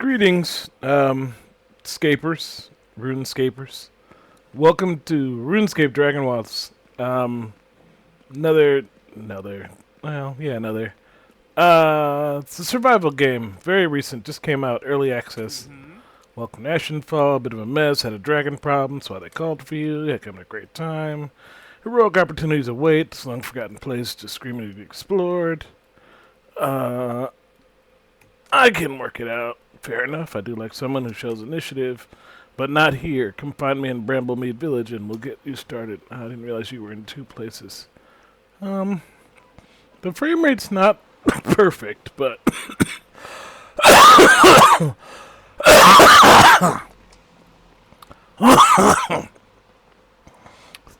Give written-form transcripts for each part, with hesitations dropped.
Greetings, scapers, RuneScapers. Welcome to RuneScape Dragonwilds. Another. It's a survival game, very recent, just came out, early access. Welcome to Ashenfall, a bit of a mess, had a dragon problem, that's why they called for you, had come at a great time. Heroic opportunities await, this long forgotten place just screaming to be explored. I can work it out. Fair enough, I do like someone who shows initiative, but not here. Come find me in Bramblemead Village and we'll get you started. I didn't realize you were in two places. The frame rate's not perfect, but...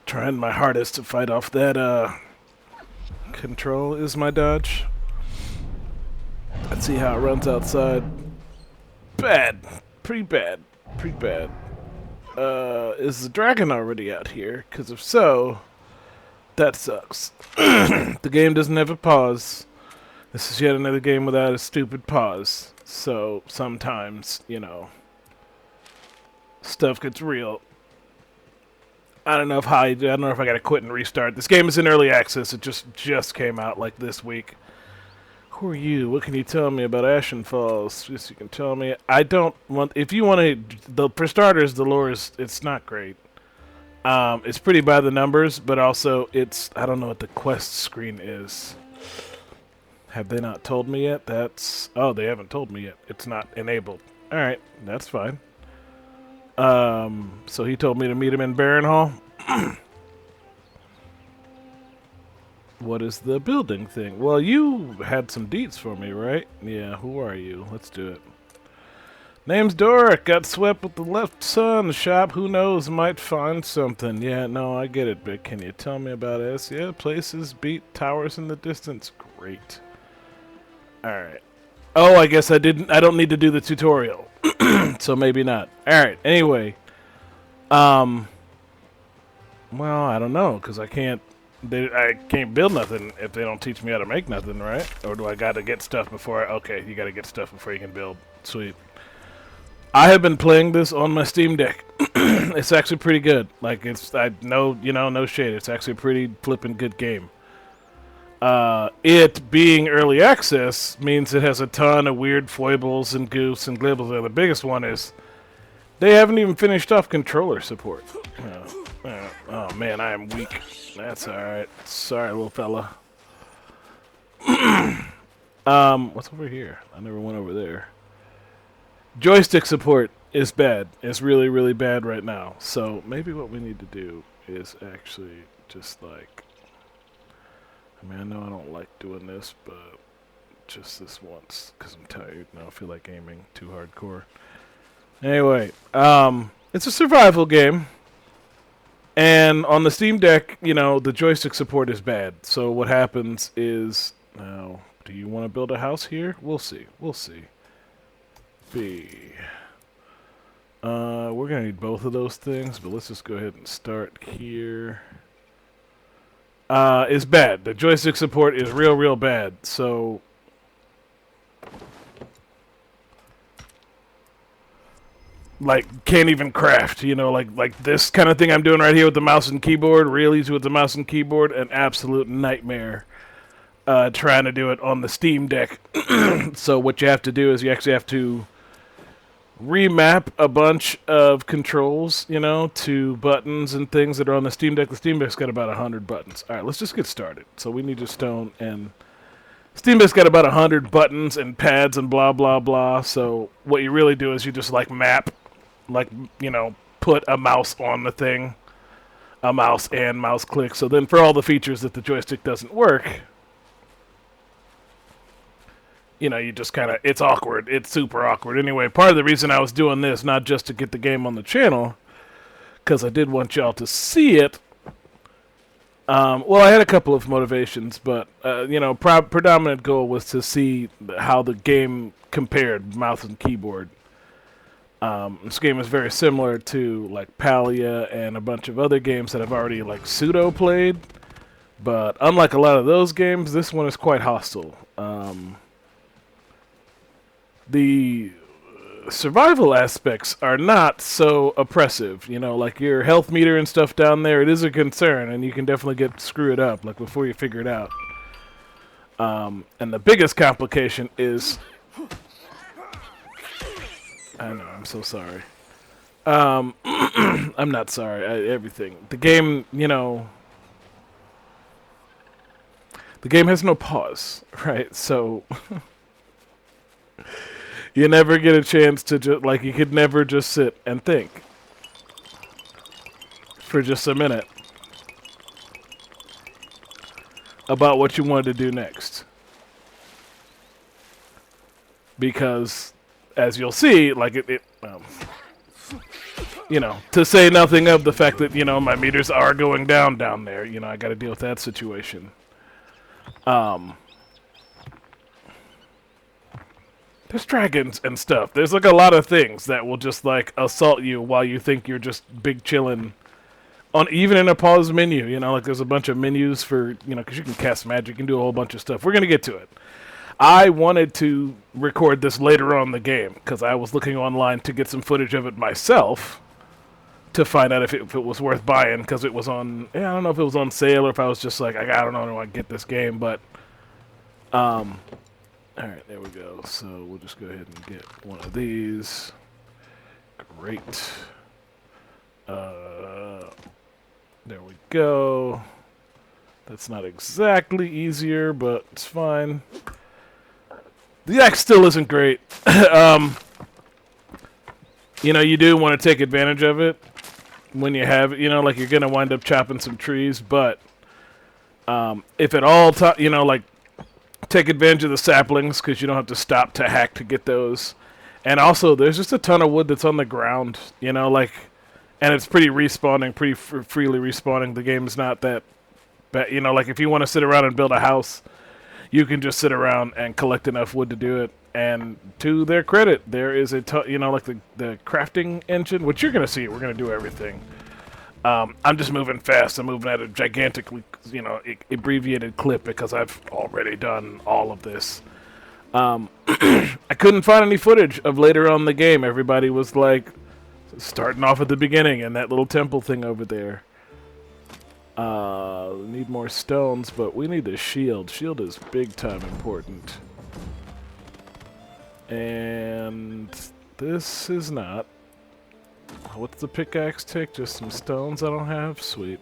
Trying my hardest to fight off that, control is my dodge. Let's see how it runs outside. Bad. Pretty bad. Pretty bad. Is the dragon already out here? Because if so, that sucks. The game doesn't have a pause. This is yet another game without a stupid pause. So, sometimes, you know, stuff gets real. I don't know if I gotta quit and restart. This game is in early access. It just came out like this week. Who are you? What can you tell me about Ashenfalls? Yes, you can tell me. I don't want... If you want to... For starters, the lore is... It's not great. It's pretty by the numbers, but also it's... I don't know what the quest screen is. Have they not told me yet? That's... Oh, they haven't told me yet. It's not enabled. Alright, that's fine. So he told me to meet him in Baron Hall. What is the building thing? Well, you had some deets for me, right? Yeah, who are you? Let's do it. Name's Doric. Got swept with the left sun shop. Who knows? Might find something. Yeah, no, I get it, but can you tell me about us? Yeah, places, beat, towers in the distance. Great. Alright. Oh, I guess I don't need to do the tutorial. So maybe not. Alright, anyway. Well, I don't know, because I can't build nothing if they don't teach me how to make nothing, right? Or do I gotta get stuff before okay, you gotta get stuff before you can build. Sweet. I have been playing this on my Steam Deck. It's actually pretty good. Like, no shade. It's actually a pretty flippin' good game. It being early access means it has a ton of weird foibles and goofs and glibbles. And the biggest one is they haven't even finished off controller support. Oh man, I am weak. That's alright. Sorry, little fella. What's over here? I never went over there. Joystick support is bad. It's really, really bad right now. So maybe what we need to do is actually just like... I mean, I know I don't like doing this, but just this once, because I'm tired and I don't feel like aiming too hardcore. Anyway, it's a survival game. And on the Steam Deck, you know, the joystick support is bad. So what happens is, now, do you want to build a house here? We'll see. We'll see. We're going to need both of those things, but let's just go ahead and start here. Is bad. The joystick support is real, real bad. So... like, can't even craft, you know, like this kind of thing I'm doing right here with the mouse and keyboard, real easy with the mouse and keyboard, an absolute nightmare trying to do it on the Steam Deck. So what you have to do is you actually have to remap a bunch of controls, you know, to buttons and things that are on the Steam Deck. The Steam Deck's got about 100 buttons. Alright, let's just get started. So we need a stone, and Steam Deck's got about 100 buttons and pads and blah, blah, blah. So what you really do is you just, like, map, like, you know, put a mouse on the thing, a mouse and mouse click. So then for all the features that the joystick doesn't work, you know, you just kind of, it's awkward. It's super awkward. Anyway, part of the reason I was doing this, not just to get the game on the channel, because I did want y'all to see it. Well, I had a couple of motivations, but, you know, predominant goal was to see how the game compared mouse and keyboard. This game is very similar to, like, Palia and a bunch of other games that I've already, like, pseudo-played. But unlike a lot of those games, this one is quite hostile. The survival aspects are not so oppressive. You know, like your health meter and stuff down there, it is a concern, and you can definitely get screwed up, like before you figure it out. And the biggest complication is... I know, I'm so sorry. I'm not sorry, everything. The game, you know... The game has no pause, right? So... you never get a chance to just... Like, you could never just sit and think. For just a minute. About what you wanted to do next. Because, as you'll see, like, you know, to say nothing of the fact that, you know, my meters are going down there. You know, I gotta deal with that situation. There's dragons and stuff. There's like a lot of things that will just like assault you while you think you're just big chillin'. On even in a pause menu, you know, like there's a bunch of menus for, you know, because you can cast magic and do a whole bunch of stuff. We're gonna get to it. I wanted to record this later on in the game because I was looking online to get some footage of it myself to find out if it was worth buying because it was on. Yeah, I don't know if it was on sale or if I was just like I don't know, I don't want to get this game, but Alright, there we go. So we'll just go ahead and get one of these. Great. There we go. That's not exactly easier, but it's fine. The axe still isn't great. You know, you do want to take advantage of it when you have it. You know, like you're going to wind up chopping some trees, but if at all, you know, like take advantage of the saplings because you don't have to stop to hack to get those. And also, there's just a ton of wood that's on the ground, you know, like, and it's pretty respawning, pretty freely respawning. The game is not that bad, you know, like if you want to sit around and build a house, you can just sit around and collect enough wood to do it. And to their credit, there is a you know, like the crafting engine, which you're going to see. We're going to do everything. I'm just moving fast. I'm moving at a gigantically, you know, abbreviated clip because I've already done all of this. I couldn't find any footage of later on in the game. Everybody was like starting off at the beginning and that little temple thing over there. We need more stones, but we need a shield. Shield is big time important. And this is not. What's the pickaxe take? Just some stones I don't have? Sweet.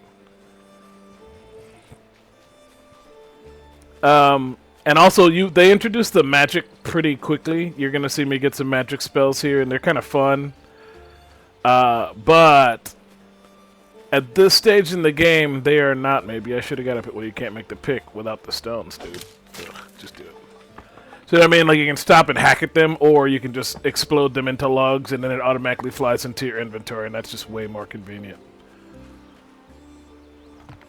And also, they introduced the magic pretty quickly. You're going to see me get some magic spells here, and they're kind of fun. But at this stage in the game, they are not. Maybe I should have got up. Well, you can't make the pick without the stones, dude. Ugh, just do it. So I mean, like you can stop and hack at them, or you can just explode them into logs, and then it automatically flies into your inventory, and that's just way more convenient.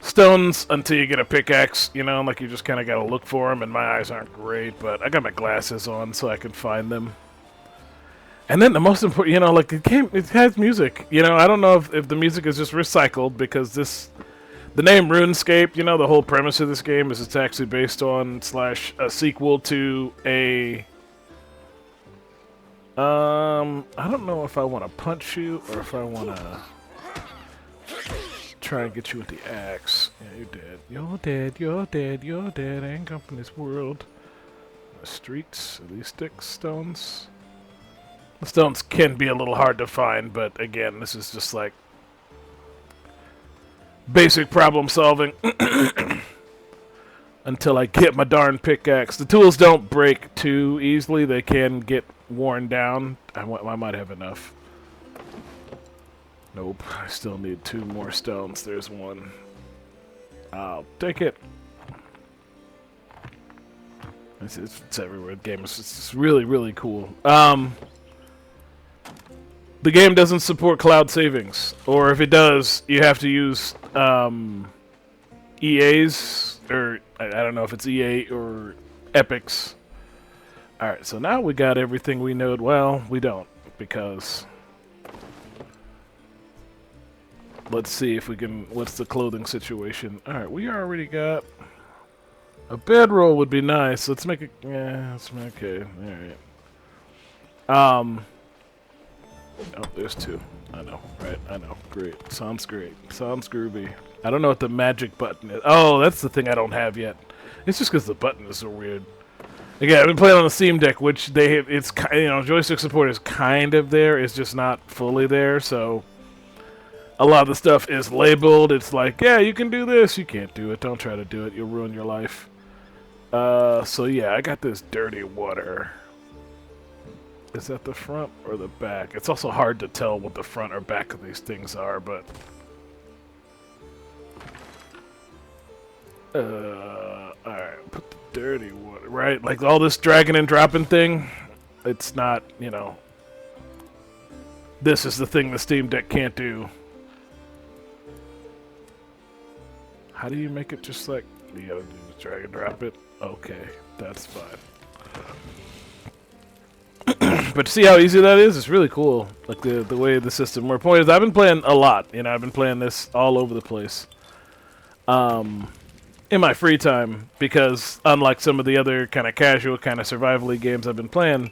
Stones until you get a pickaxe, you know, like you just kind of got to look for them, and my eyes aren't great, but I got my glasses on so I can find them. And then the most important, you know, like the game, it has music. You know, I don't know if the music is just recycled because the name RuneScape, you know, the whole premise of this game is it's actually based on / a sequel to a... I don't know if I want to punch you or if I want to try and get you with the axe. Yeah, you're dead. You're dead, you're dead, you're dead. I ain't come from this world. The streets, are these sticks, stones? The stones can be a little hard to find, but again, this is just like basic problem solving until I get my darn pickaxe. The tools don't break too easily. They can get worn down. I might have enough. Nope. I still need 2 more stones. There's one. I'll take it. It's everywhere. The game is it's really, really cool. The game doesn't support cloud savings, or if it does, you have to use EA's, or I don't know if it's EA or Epic's. Alright, so now we got everything we know. Well, we don't, because let's see if we can, what's the clothing situation. Alright, we already got a bedroll would be nice. Let's make it, yeah, let's make, okay, alright. Oh, there's two. I know, right? I know. Great. Sounds great. Sounds groovy. I don't know what the magic button is. Oh, that's the thing I don't have yet. It's just because the button is so weird. Again, I've been playing on the Steam Deck, which they have, it's, you know, joystick support is kind of there. It's just not fully there, so a lot of the stuff is labeled. It's like, yeah, you can do this. You can't do it. Don't try to do it. You'll ruin your life. So yeah, I got this dirty water. Is that the front or the back? It's also hard to tell what the front or back of these things are, but... alright, put the dirty water... Right, like all this dragging and dropping thing, it's not, you know... This is the thing the Steam Deck can't do. How do you make it just like... You gotta do the drag and drop it? Okay, that's fine. But see how easy that is? It's really cool. Like the way the system works. Point is, I've been playing a lot. You know, I've been playing this all over the place. In my free time, because unlike some of the other kind of casual, kind of survival-y games I've been playing,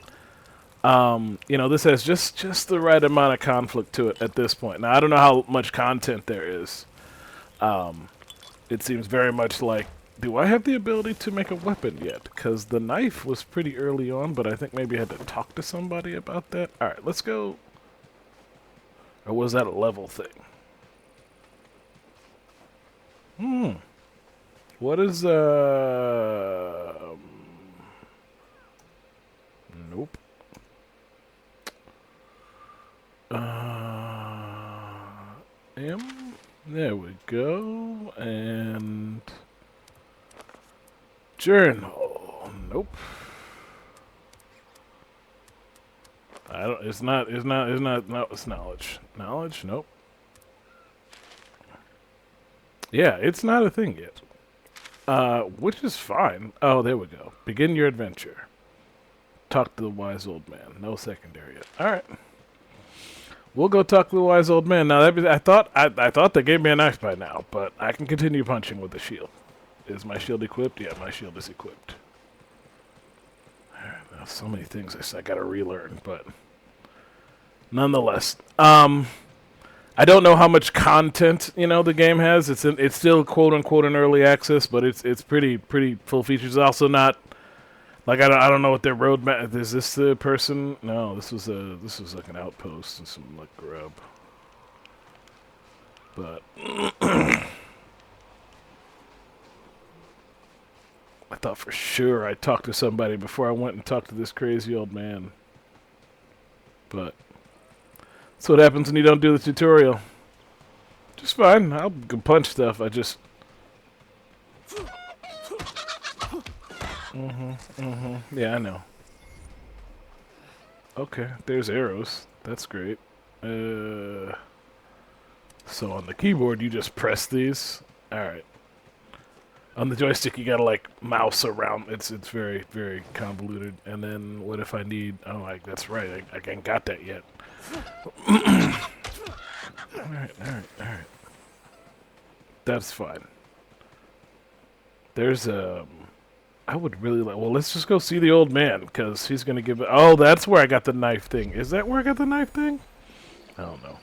you know, this has just the right amount of conflict to it at this point. Now, I don't know how much content there is. It seems very much like, do I have the ability to make a weapon yet? Because the knife was pretty early on, but I think maybe I had to talk to somebody about that. Alright, let's go. Or was that a level thing? What is, Nope. There we go. And... Journal. Nope. I don't. It's not. No, it's knowledge. Knowledge. Nope. Yeah, it's not a thing yet. Which is fine. Oh, there we go. Begin your adventure. Talk to the wise old man. No secondary yet. All right. We'll go talk to the wise old man. Now, I thought they gave me a knife by now, but I can continue punching with the shield. Is my shield equipped? Yeah, my shield is equipped. Alright, so many things I gotta relearn, but nonetheless, I don't know how much content, you know, the game has. It's still quote unquote in early access, but it's pretty full features. It's also not like I don't know what their roadmap is. This the person? No, this was like an outpost and some like grub, but. I thought for sure I'd talk to somebody before I went and talked to this crazy old man. But that's what happens when you don't do the tutorial. Just fine. I'll punch stuff. I just... Yeah, I know. Okay, there's arrows. That's great. So on the keyboard, you just press these. Alright. On the joystick, you gotta like mouse around. It's very convoluted. And then what if I need? Oh, like that's right. I ain't got that yet. All right. That's fine. There's I would really like. Well, let's just go see the old man because he's gonna give. Oh, that's where I got the knife thing. Is that where I got the knife thing? I don't know.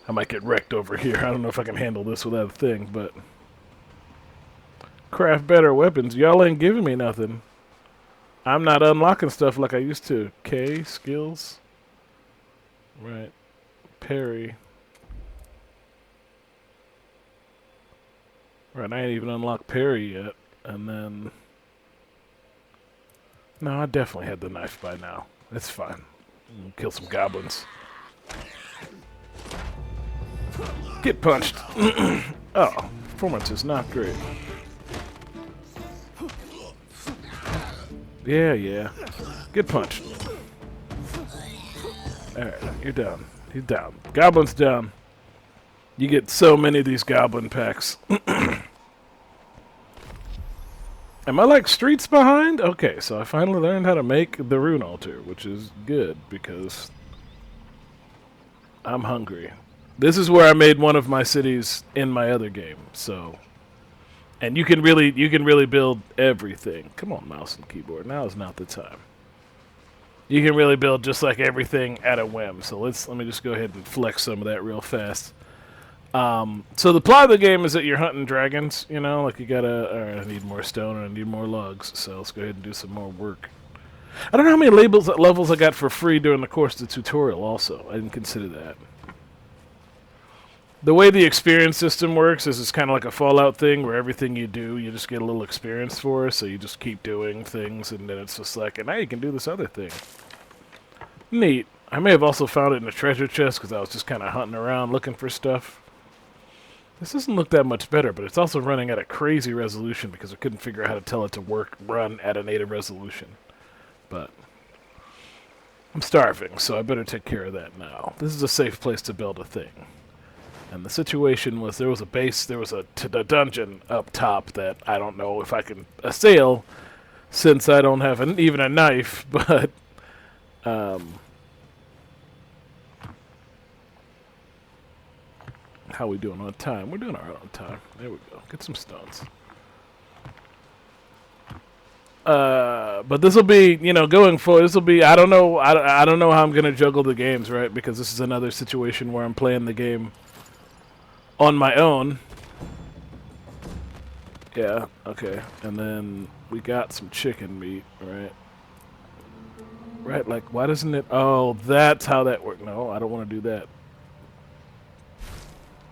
I might get wrecked over here. I don't know if I can handle this without a thing, but. Craft better weapons. Y'all ain't giving me nothing. I'm not unlocking stuff like I used to. K, skills. Right. Parry. Right, I ain't even unlocked parry yet. And then... No, I definitely had the knife by now. It's fine. Kill some goblins. Get punched. Oh, performance is not great. Yeah. Get punched. Alright, you're down. He's down. Goblin's down. You get so many of these goblin packs. Am I like streets behind? Okay, so I finally learned how to make the rune altar, which is good because I'm hungry. This is where I made one of my cities in my other game, so... And you can really build everything. Come on, mouse and keyboard. Now is not the time. You can really build just like everything at a whim. So let me just go ahead and flex some of that real fast. So the plot of the game is that you're hunting dragons, you know, like you gotta, I need more stone and I need more logs, so let's go ahead and do some more work. I don't know how many levels I got for free during the course of the tutorial also. I didn't consider that. The way the experience system works is it's kind of like a Fallout thing where everything you do, you just get a little experience for, so you just keep doing things, and then it's just like, and now you can do this other thing. Neat. I may have also found it in a treasure chest because I was just kind of hunting around looking for stuff. This doesn't look that much better, but it's also running at a crazy resolution because I couldn't figure out how to tell it to run at a native resolution. But I'm starving, so I better take care of that now. This is a safe place to build a thing. And the situation was there was a base, there was a dungeon up top that I don't know if I can assail since I don't have even a knife, but how we doing on time? We're doing alright on time. There we go. Get some stones. But this will be, you know, going forward. This will be. I don't know. I don't know how I'm gonna juggle the games, right? Because this is another situation where I'm playing the game on my own. Yeah. Okay. And then we got some chicken meat, right? Right. Like, why doesn't it? Oh, that's how that works. No, I don't want to do that.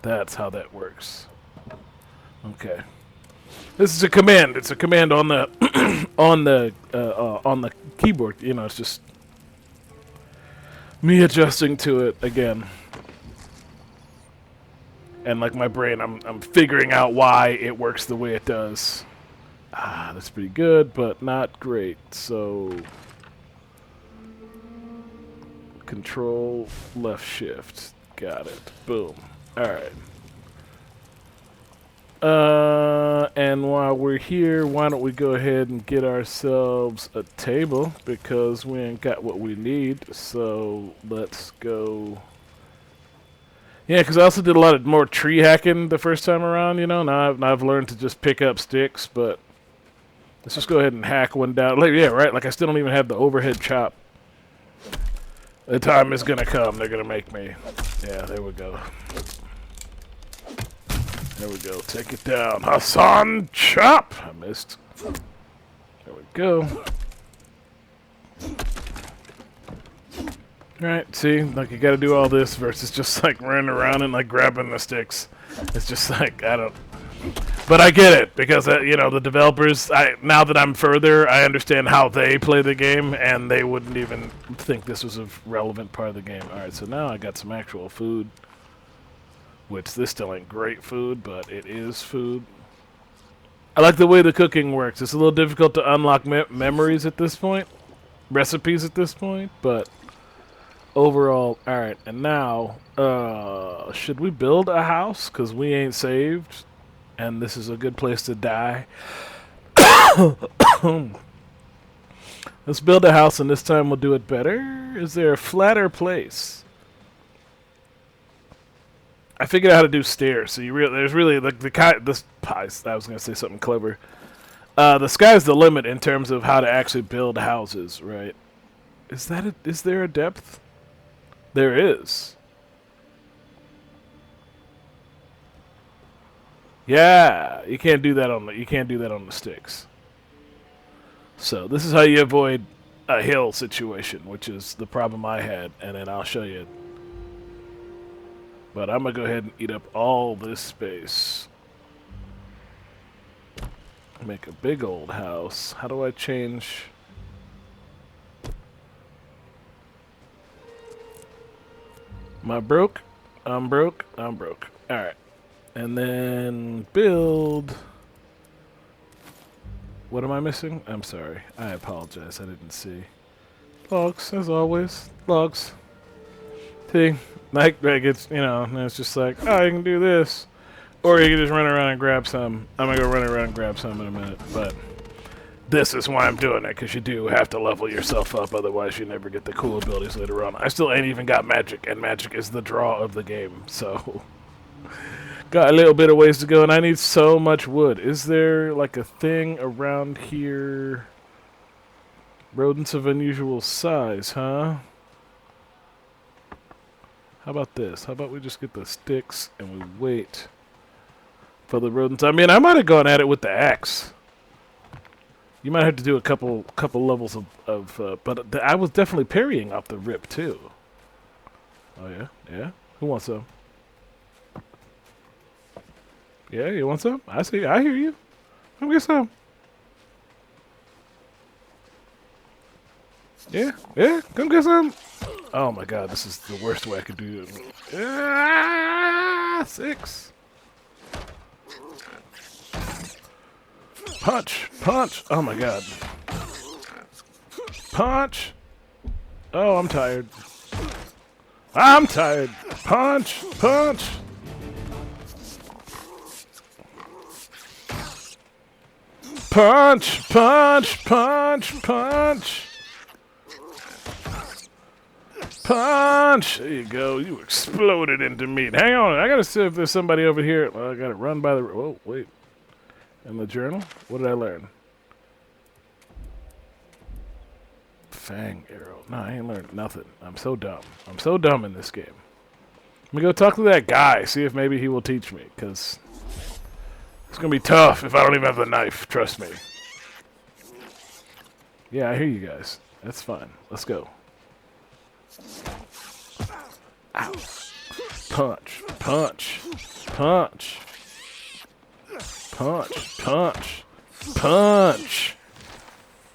That's how that works. Okay. This is a command. It's a command on the on the keyboard. You know, it's just me adjusting to it again. And like my brain, I'm figuring out why it works the way it does. Ah, that's pretty good, but not great. So Control left shift. Got it. Boom. Alright. And while we're here, why don't we go ahead and get ourselves a table, because we ain't got what we need. So let's go. Yeah, because I also did a lot of more tree hacking the first time around, you know. Now I've learned to just pick up sticks, but let's just go ahead and hack one down. Like, yeah, right, like I still don't even have the overhead chop. The time is gonna come. They're gonna make me. Yeah, there we go. There we go. Take it down. Hassan chop! I missed. There we go. Alright, see? Like, you gotta do all this versus just, like, running around and, like, grabbing the sticks. It's just, like, I don't... But I get it, because, you know, the developers, now that I'm further, I understand how they play the game, and they wouldn't even think this was a relevant part of the game. Alright, so now I got some actual food, which this still ain't great food, but it is food. I like the way the cooking works. It's a little difficult to unlock memories at this point, recipes at this point, but overall, alright, and now, should we build a house? Because we ain't saved. And this is a good place to die. Let's build a house, and this time we'll do it better. Is there a flatter place? I figured out how to do stairs. So there's really like I was gonna say something clever. The sky's the limit in terms of how to actually build houses, right? Is there a depth? There is. Yeah, you can't do that on the sticks. So this is how you avoid a hill situation, which is the problem I had, and then I'll show you. But I'm gonna go ahead and eat up all this space. Make a big old house. How do I change? Am I broke? I'm broke. I'm broke. Alright. And then build. What am I missing? I'm sorry. I apologize. I didn't see. Logs, as always. Logs. See? Like it's, you know, and it's just like, oh, you can do this. Or you can just run around and grab some. I'm going to go run around and grab some in a minute. But this is why I'm doing it, because you do have to level yourself up. Otherwise, you never get the cool abilities later on. I still ain't even got magic, and magic is the draw of the game. So... got a little bit of ways to go, and I need so much wood. Is there, like, a thing around here? Rodents of unusual size, huh? How about this? How about we just get the sticks and we wait for the rodents? I mean, I might have gone at it with the axe. You might have to do a couple levels but I was definitely parrying off the rip too. Oh yeah, yeah. Who wants some? Yeah, you want some? I see. I hear you. Come get some. Yeah, yeah. Come get some. Oh my God, this is the worst way I could do it. Ah, 6. Punch, punch. Oh my God. Punch. Oh, I'm tired. I'm tired. Punch, punch. Punch, punch, punch, punch. Punch! There you go. You exploded into meat. Hang on. I gotta see if there's somebody over here. Well, I gotta run by the... Oh, wait. In the journal? What did I learn? Fang arrow. No, I ain't learned nothing. I'm so dumb. I'm so dumb in this game. Let me go talk to that guy. See if maybe he will teach me. Because it's gonna be tough if I don't even have the knife. Trust me. Yeah, I hear you guys. That's fine. Let's go. Ow. Punch, punch, punch, punch, punch, punch.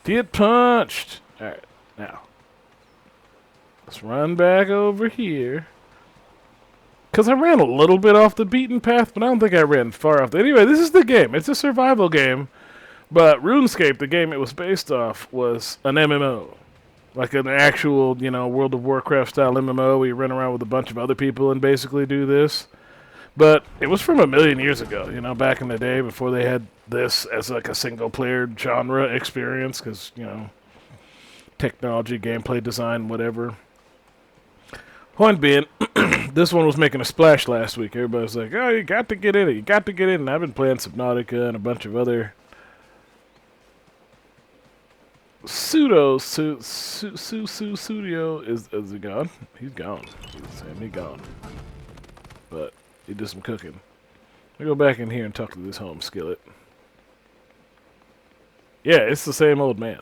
Get punched. Alright, now. Let's run back over here. Because I ran a little bit off the beaten path, but I don't think I ran far off. Anyway, this is the game. It's a survival game. But RuneScape, the game it was based off, was an MMO. Like an actual, you know, World of Warcraft style MMO where you run around with a bunch of other people and basically do this. But it was from a million years ago, you know, back in the day before they had this as like a single player genre experience because, you know, technology, gameplay design, whatever. Point being, this one was making a splash last week. Everybody was like, oh, you got to get in it. You got to get in. And I've been playing Subnautica and a bunch of other... Studio is he gone? He's gone. He's gone. But he did some cooking. Let me go back in here and talk to this home skillet. Yeah, it's the same old man.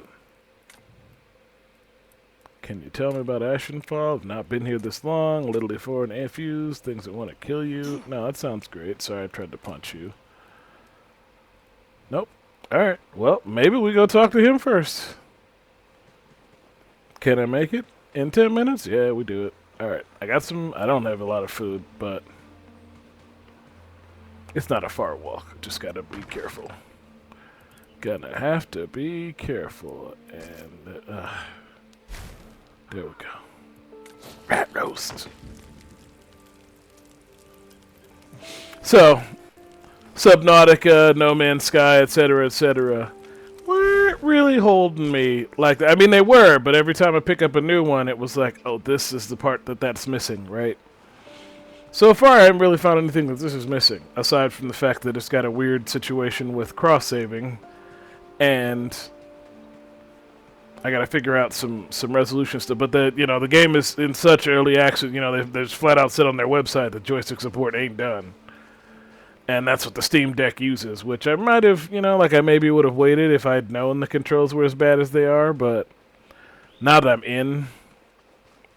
Can you tell me about Ashenfall? I've not been here this long. Little before and Afuse, things that want to kill you. No, that sounds great. Sorry, I tried to punch you. Nope. Alright, well, maybe we go talk to him first. Can I make it in 10 minutes? Yeah, we do it. Alright, I got some... I don't have a lot of food, but... It's not a far walk. Just gotta be careful. Gonna have to be careful. And... there we go. Rat roast. So... Subnautica, No Man's Sky, etc., etc. weren't really holding me like that. I mean, they were, but every time I pick up a new one, it was like, oh, this is the part that's missing, right? So far, I haven't really found anything that this is missing, aside from the fact that it's got a weird situation with cross-saving, and I gotta figure out some resolution stuff. But the game is in such early access. You know, there's flat out said on their website that joystick support ain't done. And that's what the Steam Deck uses, which I might have, I maybe would have waited if I'd known the controls were as bad as they are, but now that I'm in,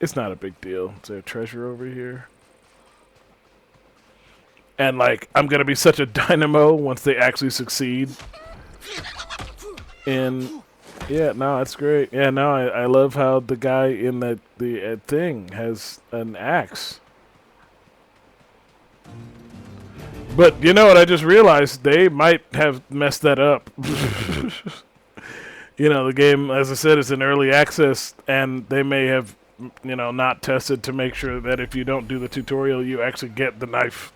it's not a big deal. Is there a treasure over here? And, I'm going to be such a dynamo once they actually succeed in... Yeah, no, that's great. Yeah, no, I love how the guy in the thing has an axe. But you know what? I just realized they might have messed that up. The game, as I said, is in early access, and they may have, not tested to make sure that if you don't do the tutorial, you actually get the knife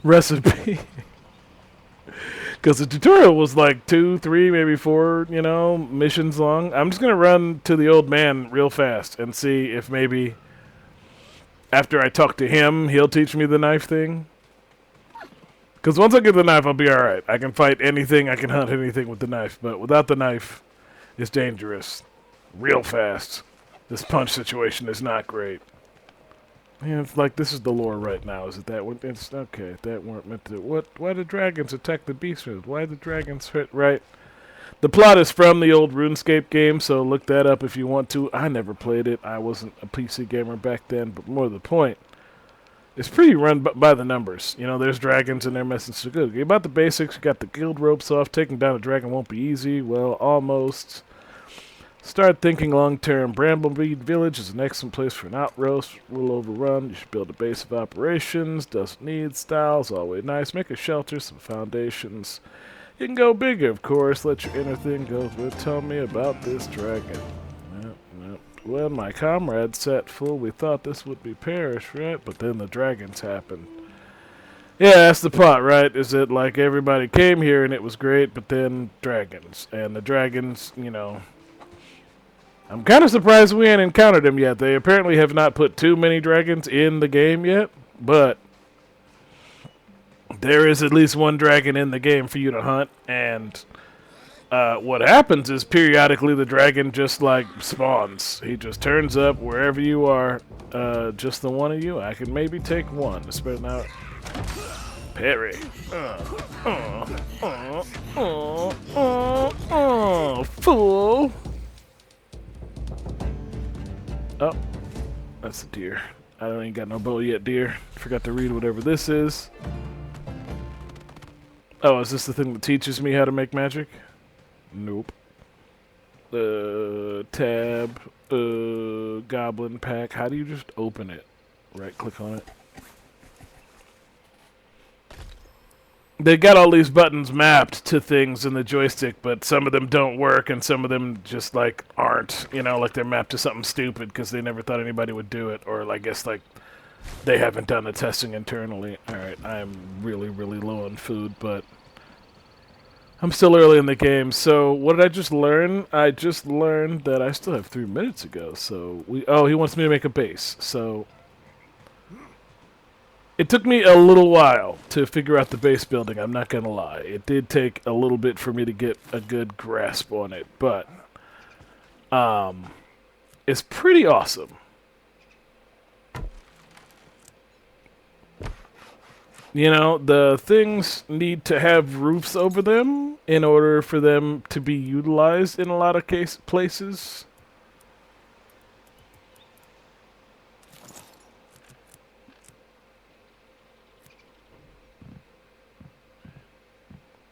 recipe. Because the tutorial was 2, 3, maybe 4, missions long. I'm just going to run to the old man real fast and see if maybe after I talk to him, he'll teach me the knife thing. Because once I get the knife, I'll be alright. I can fight anything, I can hunt anything with the knife. But without the knife, is dangerous. Real fast. This punch situation is not great. Yeah, it's like this is the lore right now. Is it that one? It's okay. That weren't meant to. What? Why did dragons attack the beasts? Why did dragons hit? Right. The plot is from the old RuneScape game, so look that up if you want to. I never played it. I wasn't a PC gamer back then, but more to the point, it's pretty run by the numbers. You know, there's dragons and they're messing so good. About the basics, you got the guild ropes off. Taking down a dragon won't be easy. Well, almost. Start thinking long-term. Brambleweed Village is an excellent place for an outpost. A little overrun. You should build a base of operations. Doesn't need styles. Always nice. Make a shelter, some foundations. You can go bigger, of course. Let your inner thing go. Tell me about this dragon. Yep. When my comrades sat full, we thought this would be perish, right? But then the dragons happened. Yeah, that's the plot, right? Is it like everybody came here and it was great, but then dragons. And the dragons, you know... I'm kind of surprised we ain't encountered them yet. They apparently have not put too many dragons in the game yet, but there is at least one dragon in the game for you to hunt, and what happens is periodically the dragon just like spawns. He just turns up wherever you are, just the one of you. I can maybe take one, especially now. Parry. Fool. Oh, that's a deer. I don't ain't got no bow yet, deer. Forgot to read whatever this is. Oh, is this the thing that teaches me how to make magic? Nope. Tab, goblin pack. How do you just open it? Right click on it. They got all these buttons mapped to things in the joystick, but some of them don't work, and some of them just, like, aren't. You know, like they're mapped to something stupid because they never thought anybody would do it, or I guess, like, they haven't done the testing internally. Alright, I'm really, really low on food, but I'm still early in the game. So, what did I just learn? I just learned that I still have 3 minutes ago, so oh, he wants me to make a base, so... It took me a little while to figure out the base building, I'm not gonna lie. It did take a little bit for me to get a good grasp on it, but it's pretty awesome. You know, the things need to have roofs over them in order for them to be utilized in a lot of places.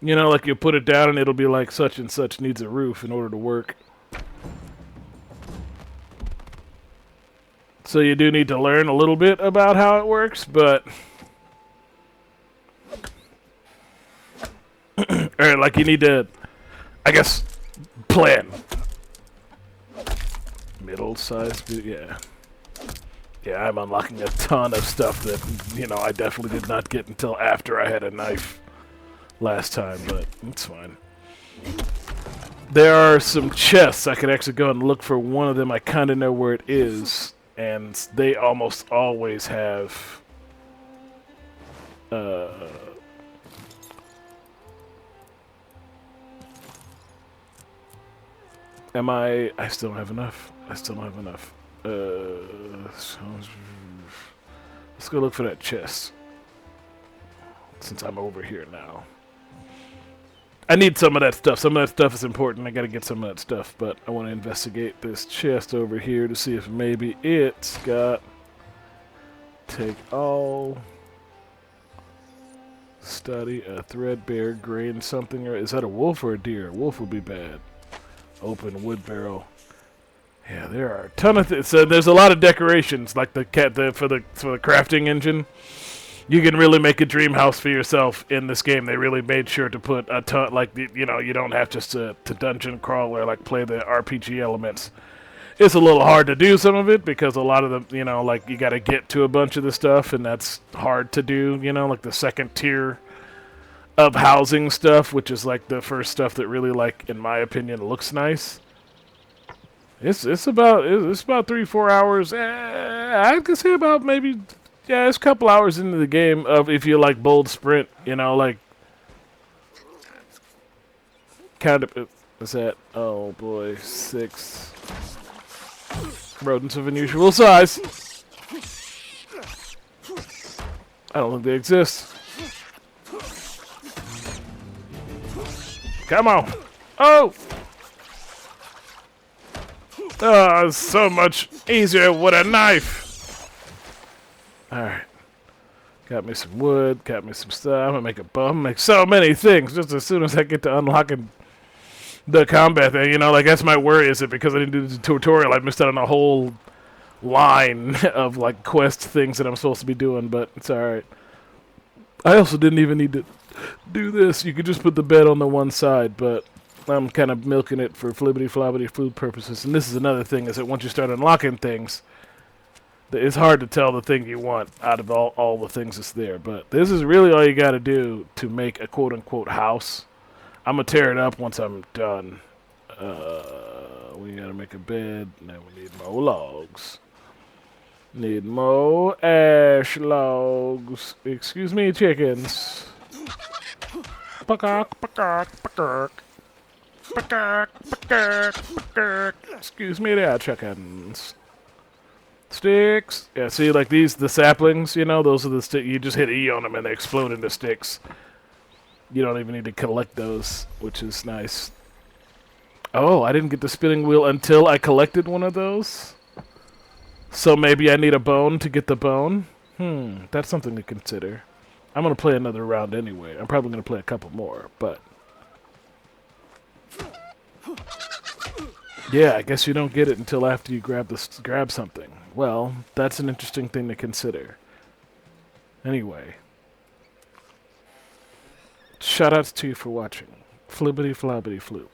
You know, like you put it down and it'll be like such and such needs a roof in order to work. So you do need to learn a little bit about how it works, but... Alright, like you need to, I guess, plan. Middle-sized, yeah. Yeah, I'm unlocking a ton of stuff that, you know, I definitely did not get until after I had a knife last time, but it's fine. There are some chests. I could actually go and look for one of them. I kind of know where it is, and they almost always have I still don't have enough. I still don't have enough. Let's go look for that chest, since I'm over here now. I need some of that stuff. Some of that stuff is important. I gotta get some of that stuff, but I want to investigate this chest over here to see if maybe it's got... Take all... Study a threadbare grain something. Or is that a wolf or a deer? A wolf would be bad. Open wood barrel. Yeah, there are a ton of things. So there's a lot of decorations, like for the crafting engine. You can really make a dream house for yourself in this game. They really made sure to put a ton, like, you know, you don't have just to dungeon crawl or like play the RPG elements. It's a little hard to do some of it because a lot of the, you know, like you got to get to a bunch of the stuff, and that's hard to do. You know, like the second tier of housing stuff, which is like the first stuff that really, like, in my opinion, looks nice. It's about 3-4 hours. I could say about maybe. Yeah, it's a couple hours into the game of if you like bold sprint, you know, like kind of Is that... Oh, boy. 6. Rodents of unusual size. I don't think they exist. Come on. Oh! Oh, it's so much easier with a knife. Alright. Got me some wood, got me some stuff. I'm gonna make a bum, make so many things just as soon as I get to unlocking the combat thing. You know, like, that's my worry, is it because I didn't do the tutorial, I missed out on a whole line of, like, quest things that I'm supposed to be doing, but it's alright. I also didn't even need to do this. You could just put the bed on the one side, but I'm kind of milking it for flibbity-flobbity food purposes. And this is another thing, is that once you start unlocking things, it's hard to tell the thing you want out of all the things that's there. But this is really all you got to do to make a quote-unquote house. I'm going to tear it up once I'm done. We got to make a bed. Now we need more logs. Need more ash logs. Excuse me, chickens. Excuse me, there, chickens. Sticks. Yeah, see, like these, the saplings, you know, those are the sticks. You just hit E on them and they explode into sticks. You don't even need to collect those, which is nice. Oh, I didn't get the spinning wheel until I collected one of those? So maybe I need a bone to get the bone? That's something to consider. I'm going to play another round anyway. I'm probably going to play a couple more, but... Yeah, I guess you don't get it until after you grab something. Well, that's an interesting thing to consider. Anyway. Shoutouts to you for watching. Flibbity flobbity floo.